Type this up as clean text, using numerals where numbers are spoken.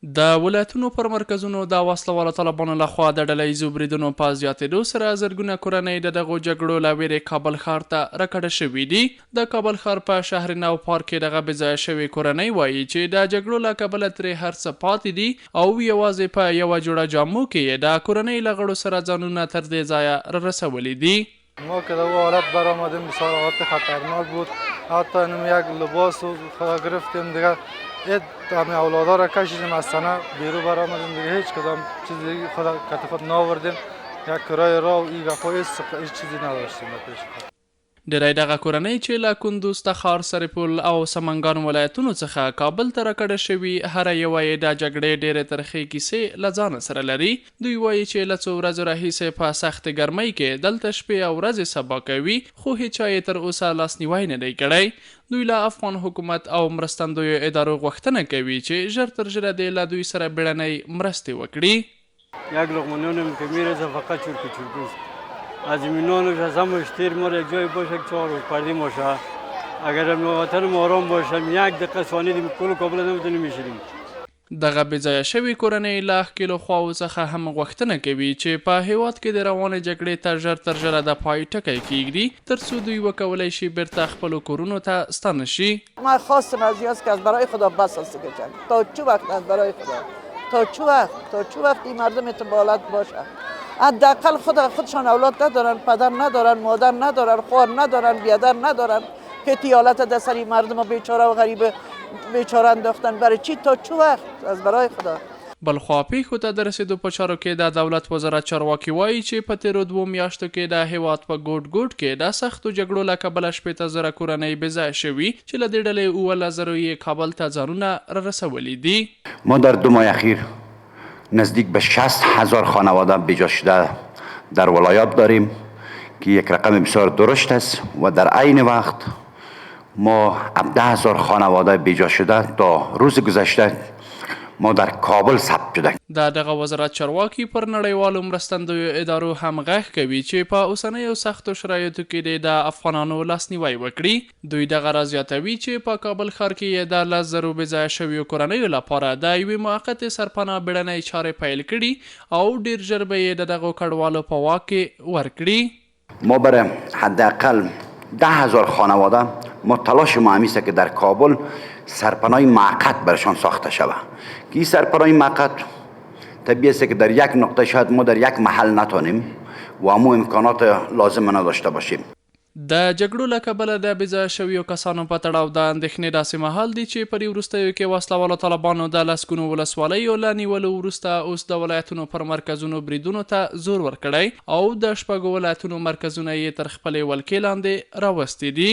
د ولایتونو پر مرکزونو د وسله والو طالبانو لخوا د ډلهییزو بریدونو په زیاتېدو سره زرګونه کورنۍ د دغو جګړو له ویرې کابل ښار ته راکډه شوي دي. د کابل ښار په شهر نو پارک کې دغه بېځایه شوې کورنۍ وایي چې د جګړو له کبله ترې هر څه پاتې دي او یوازې په یوه جوړه جامو کې یې د کورنۍ له غړو سره ځانونه تر دې ځایه رارسولي دي. ما که در حالت برآمدیم بسیار حالت خطرناک بود. حتی اینم یک لباس رو گرفتیم دیگه همه اولادا را کشیدیم از تنه بیرو برآمدیم دیگه هیچ کدام چیز دیگه خود کتفت ناوردیم. یک کرای راه و این گپا هیچ چیزی نداشتیم پیش خود. ډیری دغه کورنۍ چې له کندوز، تخار، سرپل او سمنګان ولایتونو څخه کابل ته راکډه شوي هره یوه یې د جګړې ډېرې ترخې کیسې له ځانه سره لري. دوی وایي چې له څو ورځو راهیسې په سختې ګرمۍ کې دلته شپې او ورځې سبا کوي خو هیچا یې تر اوسه لاسنیوی نه دی کړی. دوی له افغان حکومت او مرستندویو ادارو غوښتنه کوي چې ژر تر ژره دې له دوی سره بیړنۍ مرستې وکړي. یک لقمه نونم که میرسه فقط چرک از اینانش از هم اشتیر ما یک جای باشه که چهار پردی باشه اگر وطن ما آرام باشم یک دقیقه ثانیه کل کابل نمیتونیم میشیدیم. دغه بېځایه شوې کورنۍ له ښکېلو خواو څخه هم غوښتنه کوي چې په هیواد کې د روانې جګړې ته ژر تر ژره د پای ټکی کیږدي ترڅو دوی وکولی شي بیرته خپلو کورونو ته ستانه شي. ما خواستم از یاست که از برای خدا بس است که جنگ تا چه وقت از برای خدا تا چه وقت این مردم اتبالت باشه. حداقل خودشان اولاد ندارن، پدر ندارن، مادر ندارن، خوار ندارن، بیادر ندارن که تیالت دستری مردم بیچاره و غریب بیچاره انداختن. برای چی تا چه وقت از برای خدا. بلخوا پیښو ته د رسېدو په چارو کې د دولت وزارت چارواکي وایي چې په تېرو 2 میاشتو کې د هیواد په ګوټ کې د سختو جګړو له کبله 18,000 کورنۍ بېځایه شوي چې له دې ډلې 11,000 یې کابل ته ځانونه رارسولي دي. ما در 2 ماه اخیر نزدیک به 60,000 خانواده بیجا شده در ولایات داریم که یک رقم بسیار درشت است و در عین وقت ما 17,000 خانواده بیجا شده تا روز گذشته ما در کابل ثبت شده. د دغه وزارت چارواکي پر نړیوالو مرستندویو ادارو هم غږ کوي چې په اوسنیو سختو شرایطو کې د افغانانو لاسنیوی وکړي. دوی دغه را زیاتوي چې په کابل ښار کې یې د 10,000 بېځایه شویو کورنیو لپاره د یوې موقتې سرپناه بیړنۍ چارې پیل کړي او ډیر ژر به یې د دغو کډوالو په واک کې ورکړي. ما برای حداقل 10,000 خانواده ما تلاش ما همیشه که در کابل سرپناه موقت برشان ساخته شود که این سرپناه موقت طبیعی است که در یک نقطه شاید ما در یک محل نتونیم و همو امکانات لازم نداشته باشیم. د جګړو له کبله د بېځایه شویو کسانو په تړاو د اندېښنې داسې مهال دی چې په وروستیو کې وسله والو طالبانو د لسګونو ولسوالیو له نیولو وروسته اوس د ولایتونو پر مرکزونو بریدونو ته زور ورکړی او د 6 ولایتونو مرکزونه یې تر خپلې ولکې لاندې راوستي دي.